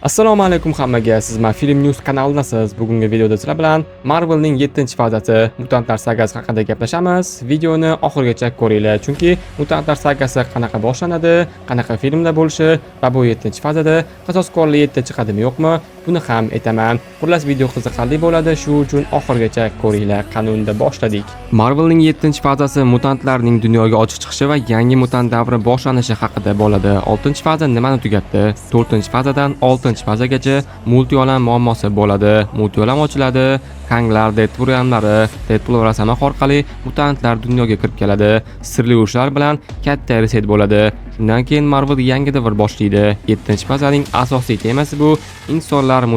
Assalomu alaykum hammaga. Siz Film News kanalidasiz. Bugungi videoda sizlar bilan Marvelning 7-fazasi Mutantlar sagasi haqida gaplashamiz. Videoni oxirigacha ko'ringlar, chunki Mutantlar sagasi qanaqa boshlanadi, qanaqa filmda bo'lishi va bu 7-fazada qasoskorli 7 chiqadimi yo'qmi, buni ham aytaman. Xullas video qiziqarli bo'ladi, shu uchun oxirigacha ko'ringlar. Qanunda boshladik. Marvelning 7-fazasi mutantlarning dunyoga ochiq chiqishi va yangi mutant davri boshlanishi haqida bo'ladi. 6-faza nimani tugatdi? 4-fazadan 6-fazagacha multiolam muammosi bo'ladi. Multiolam ochiladi. Kanglar, Deadpool'lari, Deadpool va Rosamax orqali mutantlar dunyoga kirib keladi. Sirli urushlar bilan katta reset bo'ladi. Shundan keyin Marvel yangi davr boshlaydi. 7-fazaning asosiy temasi bu insonlar,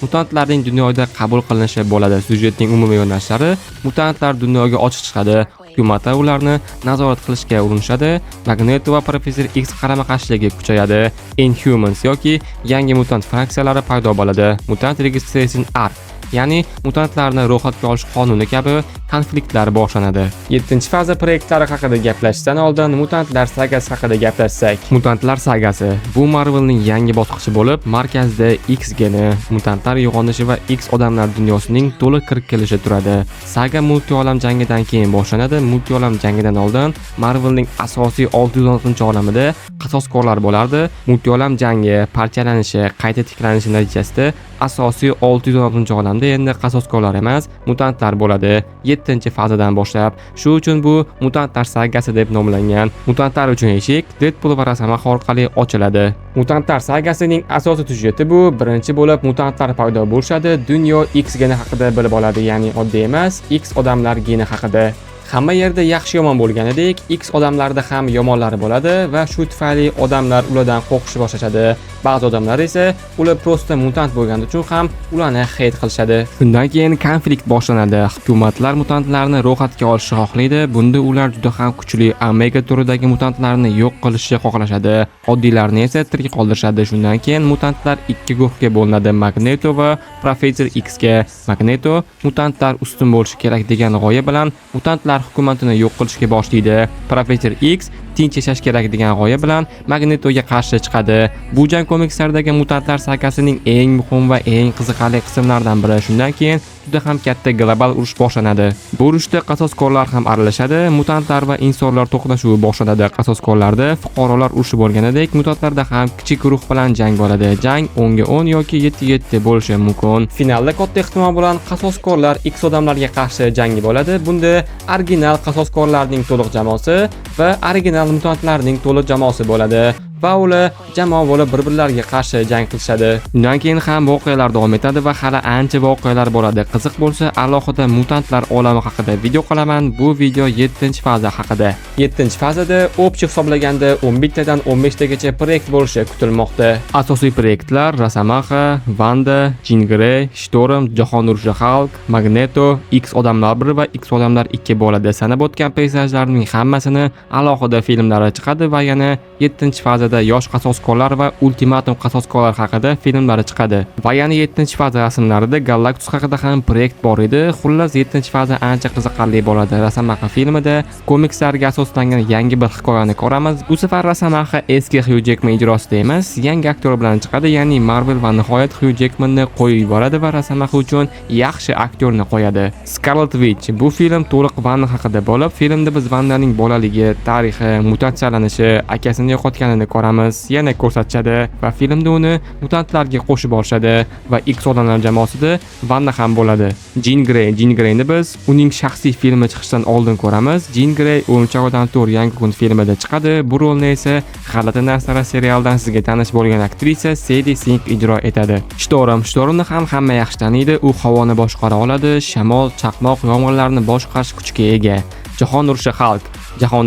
mutantlarning dunyoda qabul qilinishi bo'ladi. Syujetning umumiy yo'nalishlari mutantlar dunyoga ochiq chiqadi. Hukumatlar ularni nazorat qilishga urinishadi. Magneto va Professor X qarama-qarshiligi kuchayadi. Inhumans yoki yangi mutant fraksiyalari paydo bo'ladi. Mutant Registration Act, ya'ni mutantlarni ro'yxatga olish qonuni kabi konfliktlar boshlanadi. 7-faza proyektlari haqida gaplashishdan oldin mutantlar sagasi haqida gaplashsak. Mutantlar sagasi bu Marvelning yangi bosqichi bo'lib, markazda X geni, mutantlar uyg'onishi va X odamlar dunyosining to'liq kirib kelishi turadi. Saga multiolam jangidan keyin boshlanadi. Multiolam jangidan oldin Marvelning asosiy 616-olamida qasoskorlar bo'lardi. Multiolam jangi parchalanishi, qayta tiklanishi natijasida asosiy 616-olamda endi qasoskorlar emas, mutantlar bo'ladi. 7-fazadan boshlab. Shu uchun bu mutantlar sagasi deb nomlangan. Mutantlar uchun eshik Deadpool va Rosamax orqali ochiladi. Mutantlar sagasining asosiy syujeti bu. Birinchi bo'lib mutantlar paydo bo'lishadi. Dunyo X geni haqida bilib oladi, ya'ni oddiy emas, X odamlar geni haqida. Hamma yerda yaxshi yomon bo'lganidek, X odamlarda ham yomonlari bo'ladi va shu tufayli odamlar ulardan qo'rqishni boshlashadi. Ba'zi odamlar esa ular prosta mutant bo'lgani uchun ham ularni hate qilishadi. Shundan keyin konflikt boshlanadi. Hukumatlar mutantlarni ro'yxatga olishni xohlaydi. Bunda ular juda ham kuchli Omega turidagi mutantlarni yo'q qilishni xohlashadi. Oddiylarni esa tirik qoldirishadi. Shundan keyin mutantlar ikki guruhga bo'linadi: Magneto va Professor X ga. Magneto mutantlar ustun bo'lishi kerak degan g'oya bilan mutantlar hukumatini yo'q qilishga boshlaydi. Professor X tinch yashash kerak degan g'oya bilan Magnetoga qarshi chiqadi. Bu jang komikslardagi mutantlar sagasining eng muhim va eng qiziqarli qismlaridan biri. Shundan keyin juda ham katta global urush boshlanadi. Bu urushda qasoskorlar ham aralashadi. Mutantlar va insonlar to'qnashuvi boshlanadi. Qasoskorlarda fuqarolar urushi bo'lganidek, mutantlarda ham kichik guruh bilan jang bo'ladi. Jang 10 ga 10 yoki 7 ga 7 bo'lishi mumkin. Finalda katta ehtimol bilan qasoskorlar X odamlarga qarshi jangi bo'ladi. Bunda original qasoskorlarning to'liq jamoasi va original mutantlarning to'liq jamoasi bo'ladi. Va ular jamoa bo'lib bir-birlariga qarshi jang qilishadi. Undan keyin ham voqealar davom etadi va hali ancha voqealar bo'ladi. Qiziq bo'lsa, alohida mutantlar olami haqida video qilaman. Bu video 7-faza haqida. 7-fazada o'pchi hisoblaganda 11 tadan 15 tagacha proyekt bo'lishi kutilmoqda. Asosiy proyektlar Rosamax, Wanda, Jean Grey, Storm, Jahon urushi Hulk, Magneto, X odamlar 1 va X odamlar 2 bo'ladi. Sanab o'tgan peysajlarning hammasini alohida filmlari chiqadi va yana 7-fazada yosh qasoskorlar va ultimatum qasoskorlar haqida filmlari chiqadi. Va yana 7-faza rasmlarida Galactus haqida ham proyekt bor edi. Xullas 7-faza ancha qiziqarli bo'ladi. Rosamax filmida komikslarga asoslangan yangi bir hikoyani ko'ramiz. Bu safar Rosamax eski Hugh Jackman ijrosida emas, yangi aktyor bilan chiqadi, ya'ni Marvel va nihoyat Hugh Jackmanni qo'yib yuboradi va Rosamax uchun yaxshi aktyorni qo'yadi. Scarlet Witch bu film to'liq Wanda haqida bo'lib, filmda biz Wandaning bolaligi, tarixi, mutatsiyalanishi, akasini yo'qotganini ko'ramiz, yana ko'rsatishadi va filmda uni mutantlarga qo'shib borishadi va X odamlar jamoasida Wanda ham bo'ladi. Jean Greyni biz uning shaxsiy filmi chiqishidan oldin ko'ramiz. Jean Grey O'yinchoq odam to'r yangi kun filmida chiqadi. Bu rolni esa G'alati narsalar serialidan sizga tanish bo'lgan aktrisa Sadie Sink ijro etadi. Stormni ham hamma yaxshi taniydi. U havoni boshqara oladi, shamol, chaqmoq, yomg'irlarni boshqarish kuchiga ega. Jahon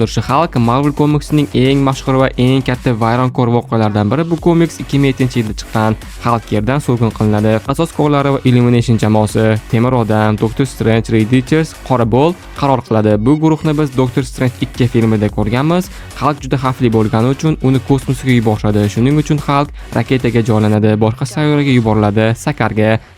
urushi Hulk Marvel komiksining eng mashhur va eng katta vayronkor voqealaridan biri. Bu komiks 2007-yilda chiqqan. Hulk yerdan surgun qilinadi. Qasoskorlari va Illumination jamoasi, Temir odam, Doctor Strange, Reed Richards, Qora Bolt qaror qiladi. Bu guruhni biz Doctor Strange 2 filmida ko'rganmiz. Hulk juda xavfli bo'lgani uchun uni kosmosga yuborishadi. Shuning uchun Hulk raketaga joylanadi, boshqa sayyoraga yuboriladi,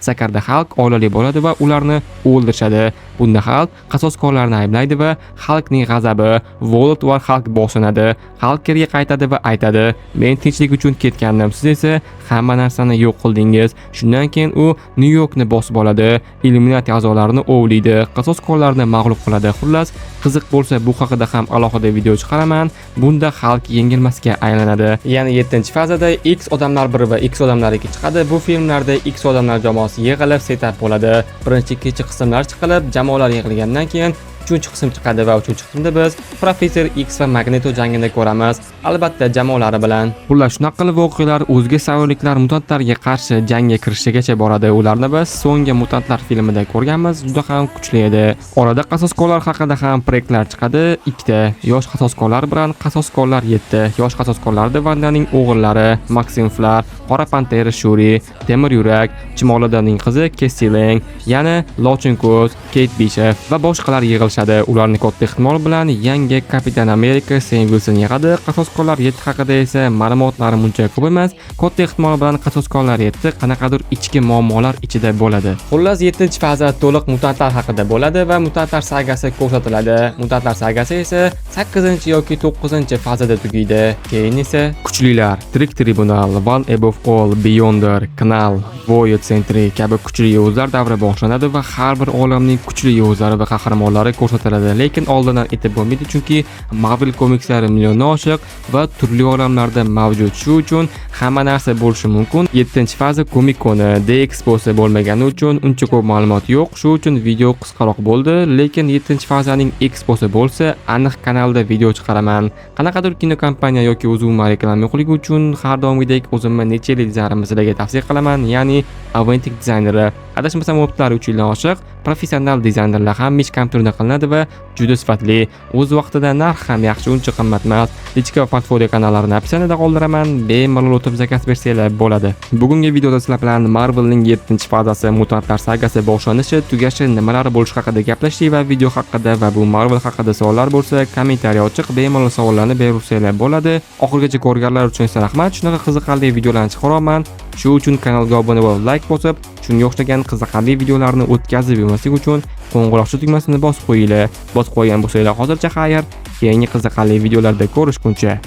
Sakarda Hulk oilali bo'ladi va ularni o'ldirishadi. Bunda xalq qasoskorlarni ayblaydi va xalqning g'azabi World War xalq boshlanadi. Xalq yerga qaytadi va aytadi: "Men tinchlik uchun ketgandim, siz esa hamma narsani yo'q qildingiz." Shundan keyin u Nyu-Yorkni bosib oladi, Illuminati a'zolarini ovlaydi, qasoskorlarni mag'lub qiladi. Xullas, qiziq bo'lsa bu haqida ham alohida video chiqaraman. Bunda xalq yengilmasga aylanadi. Ya'ni 7-fazada X odamlar 1 va X odamlar 2 chiqadi. Bu filmlarda X odamlar jamoasi yig'ilib setup bo'ladi. Birinchi, ikkinchi qismlar chiqilib, jamoalar yig'ilgandan keyin 3-qism chiqadi va 3-qismda biz Professor X va Magneto jangini ko'ramiz, albatta jamoalari bilan. Xullas, shunaqa qilib voqealar o'zga sayyohliklar mutantlarga qarshi jangga kirishigacha boradi. Ularni biz so'nggi mutantlar filmida ko'rganmiz, juda ham kuchli edi. Orada qasoskorlar haqida ham proyektlar chiqadi. 2 ta yosh qasoskorlar bilan qasoskorlar 7. Yosh qasoskorlarda Vandaning o'g'illari Maxim Flar, Qora Pantera Shuri, Temir Yurak, Chimolidaning qizi Cassie Lang, yana Lochin Ko'z, Kate Bishop va boshqalar yig'ilishadi. Ularni katta ehtimol bilan yangi Kapitan Amerika Sam Wilson yig'adi. Qasoskorlar 7 haqida esa ma'lumotlarim uncha ko'p emas. Katta ehtimol bilan qasoskorlar 7 qanaqadir ichki muammolar ichida bo'ladi. Xullas, 7-faza to'liq mutantlar haqida bo'ladi va mutantlar sagasi ko'rsatiladi. Mutantlar sagasi esa 8 yoki 9-fazada tugaydi. Keyin esa kuchlilar, Trick Tribunal, One Above All, Beyonder, Knall, Void Sentry kabi kuchli yovuzlar davri boshlanadi va har bir olamning kuchli yovuzlari va qahramonlari ko'rsatiladi. Lekin oldindan aytib bo'lmaydi, chunki Marvel komikslari milliondan oshiq va turli olamlarda mavjud. Shu uchun hamma narsa bo'lishi mumkin. 7-faza Comic-Con D-Expo'si bo'lmagani uchun uncha ko'p ma'lumot yo'q. Shu uchun video qisqaroq bo'ldi, lekin 7-fazaning Expo'si bo'lsa, aniq kanalda video chiqaraman. Qanaqadir kinokompaniya yoki o'zimga reklama yo'qligi uchun har doimgidek o'zimni necha yil dizaynerimni sizlarga tavsiya qilaman, ya'ni Aventic dizayneri. Adashmasam o'tlar 3 yildan oshiq professional dizaynerlar ham ish kompyuterda qilinadi va juda sifatli. O'z vaqtida narx ham yaxshi, uncha qimmat emas. Lichka va portfolio kanallarini opsiyasida qoldiraman, bemalol o'tib zakaz bersanglar bo'ladi. Bugungi videoda sizlar bilan Marvelning 7-fazasi mutantlar sagasi boshlanishi, tugashi, nimalar bo'lishi haqida gaplashdik va video haqida va bu Marvel haqida savollar bo'lsa, kommentariy ochiq, bemalol savollarni bersanglar bo'ladi. Oxirigacha ko'rganlar uchun rahmat. Shunaqa qiziqarli videolarni chiqaraman. Shu uchun kanalga obuna bo'lib, like bosib, shunga o'xshagan qiziqarli videolarni o'tkazib yurmaslik uchun qo'ng'iroqcha tugmasini bosib qo'yinglar. Bosib qo'ygan bo'lsanglar hozircha xayr, keyingi qiziqarli videolarda ko'rishguncha.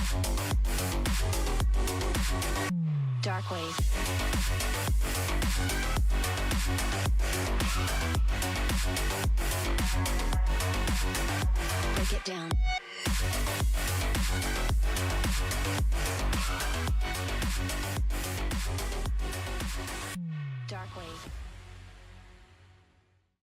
Darkwave.